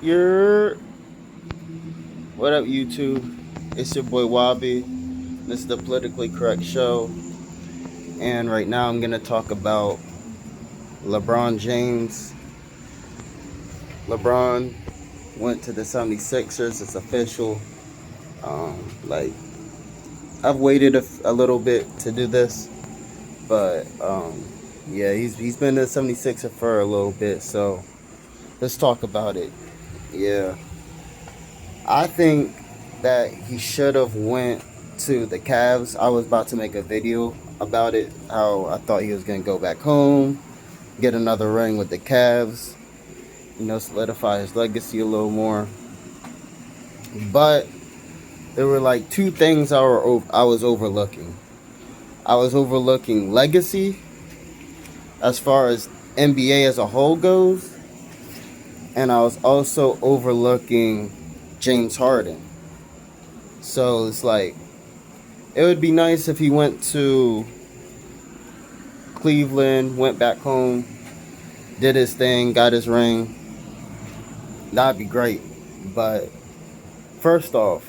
You're what up, YouTube? It's your boy Wabi. This is the Politically Correct Show, and right now I'm gonna talk about LeBron James. LeBron went to the 76ers. It's official. Like I've waited a little bit to do this, but yeah, he's been to the 76ers for a little bit. So let's talk about it. Yeah, I think that he should have went to the Cavs. I was about to make a video about it, how I thought he was going to go back home, get another ring with the Cavs, solidify his legacy a little more. But there were like two things I was overlooking. I was overlooking legacy as far as NBA as a whole goes, and I was also overlooking James Harden. So it's like, it would be nice if he went to Cleveland, went back home, did his thing, got his ring. That'd be great. But first off,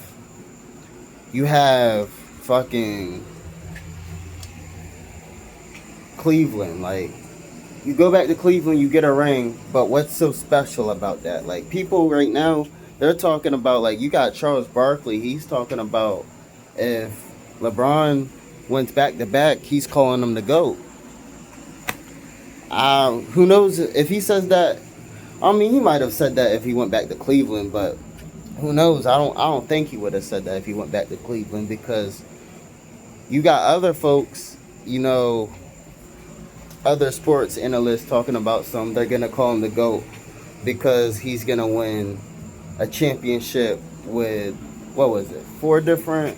you have fucking Cleveland. Like, you go back to Cleveland, you get a ring, but what's so special about that? Like, people right now, they're talking about, like, you got Charles Barkley. He's talking about if LeBron went back to back, he's calling him the GOAT. Who knows if he says that? I mean, he might have said that if he went back to Cleveland, but who knows? I don't think he would have said that if he went back to Cleveland, because you got other folks, other sports analysts talking about they're gonna call him the GOAT because he's gonna win a championship with, what was it, four different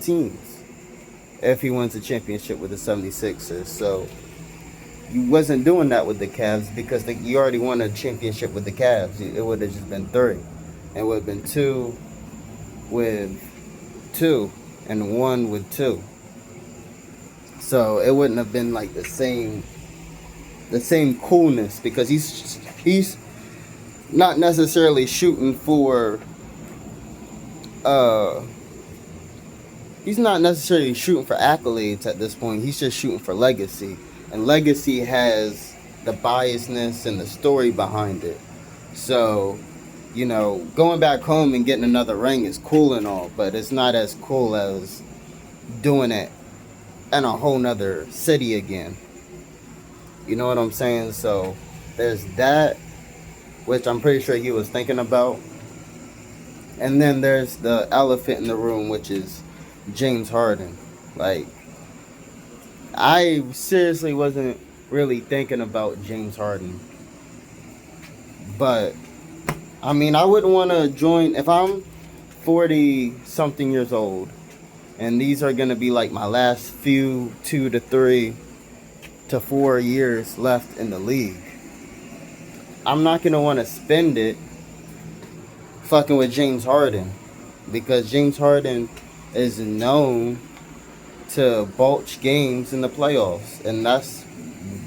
teams if he wins a championship with the 76ers. So you wasn't doing that with the Cavs because you already won a championship with the Cavs. It would have just been three. It would have been two with two and one with two. So it wouldn't have been like the same coolness, because he's not necessarily shooting for accolades at this point. He's just shooting for legacy. And legacy has the biasness and the story behind it. So, going back home and getting another ring is cool and all, but it's not as cool as doing it in a whole nother city again. You know what I'm saying? So there's that, which I'm pretty sure he was thinking about. And then there's the elephant in the room, which is James Harden. Like, I seriously wasn't really thinking about James Harden. But, I mean, I wouldn't want to join, if I'm 40 something years old, and these are going to be like my last few 2 to 3 to 4 years left in the league, I'm not going to want to spend it fucking with James Harden, because James Harden is known to bulge games in the playoffs, and that's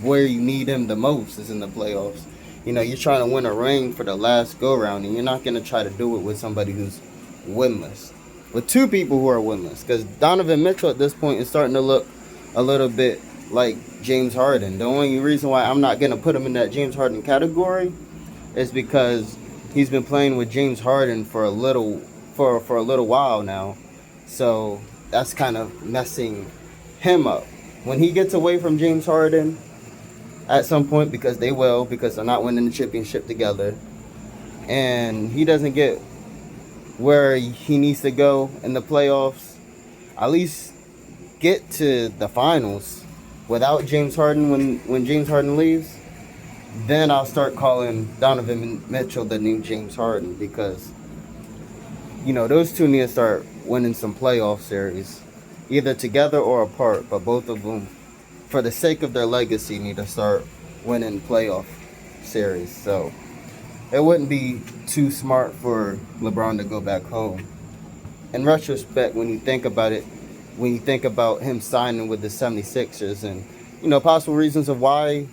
where you need him the most, is in the playoffs. You're trying to win a ring for the last go round, and you're not going to try to do it with somebody who's winless, with two people who are winless, because Donovan Mitchell at this point is starting to look a little bit like James Harden. The only reason why I'm not going to put him in that James Harden category is because he's been playing with James Harden for a little while now. So that's kind of messing him up. When he gets away from James Harden at some point, because they're not winning the championship together, and he doesn't get where he needs to go in the playoffs, at least get to the finals without James Harden when James Harden leaves, then I'll start calling Donovan Mitchell the new James Harden, because those two need to start winning some playoff series, either together or apart, but both of them, for the sake of their legacy, need to start winning playoff series. So it wouldn't be too smart for LeBron to go back home. In retrospect, when you think about it, when you think about him signing with the 76ers and, possible reasons of why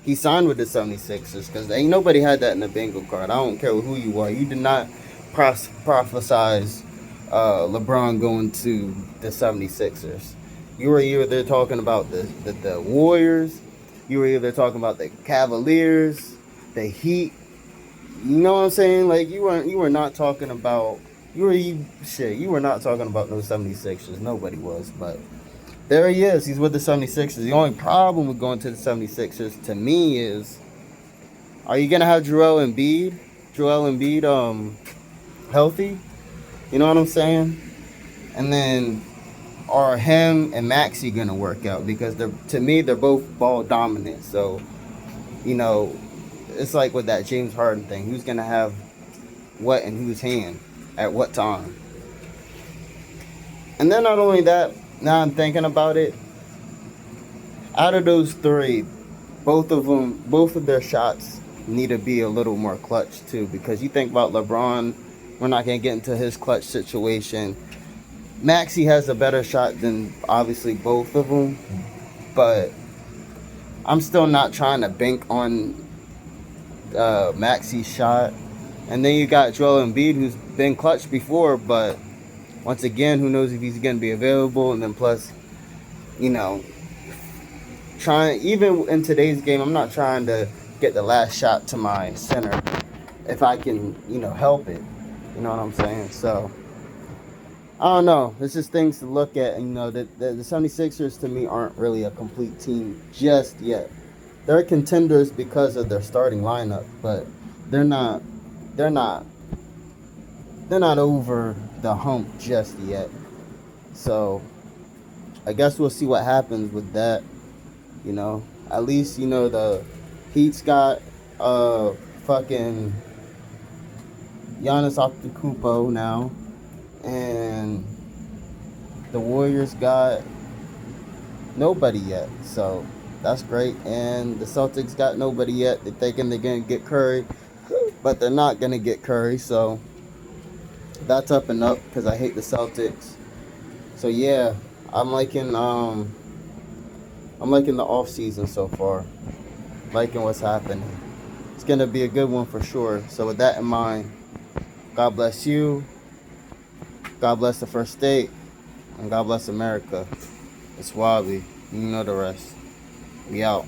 he signed with the 76ers, because ain't nobody had that in the bingo card. I don't care who you are. You did not prophesize LeBron going to the 76ers. You were either talking about the Warriors, you were either talking about the Cavaliers, the Heat. You know what I'm saying? Like, you were not talking about, you were not talking about no 76ers. Nobody was. But there he is. He's with the 76ers. The only problem with going to the 76ers to me is, are you gonna have Joel Embiid healthy? You know what I'm saying? And then, are him and Maxey gonna work out? Because to me they're both ball dominant. So, you know, it's like with that James Harden thing. Who's gonna have what in whose hand at what time? And then not only that, now I'm thinking about it. Out of those three, both of their shots need to be a little more clutch too. Because you think about LeBron, we're not gonna get into his clutch situation. Maxey has a better shot than obviously both of them, but I'm still not trying to bank on Maxey's shot. And then you got Joel Embiid, who's been clutch before, but once again, who knows if he's going to be available. And then plus, you know, even in today's game, I'm not trying to get the last shot to my center if I can, help it. You know what I'm saying? So, I don't know. It's just things to look at. And, the 76ers to me aren't really a complete team just yet. They're contenders because of their starting lineup, but they're not over the hump just yet. So I guess we'll see what happens with that. At least the Heat's got fucking Giannis Antetokounmpo now, and the Warriors got nobody yet. So that's great. And the Celtics got nobody yet. They're thinking they're gonna get Curry, but they're not gonna get Curry. So that's up and up because I hate the Celtics. So yeah, I'm liking the off season so far. Liking what's happening. It's gonna be a good one for sure. So with that in mind, God bless you. God bless the First State, and God bless America. It's Wabi. You know the rest. We out.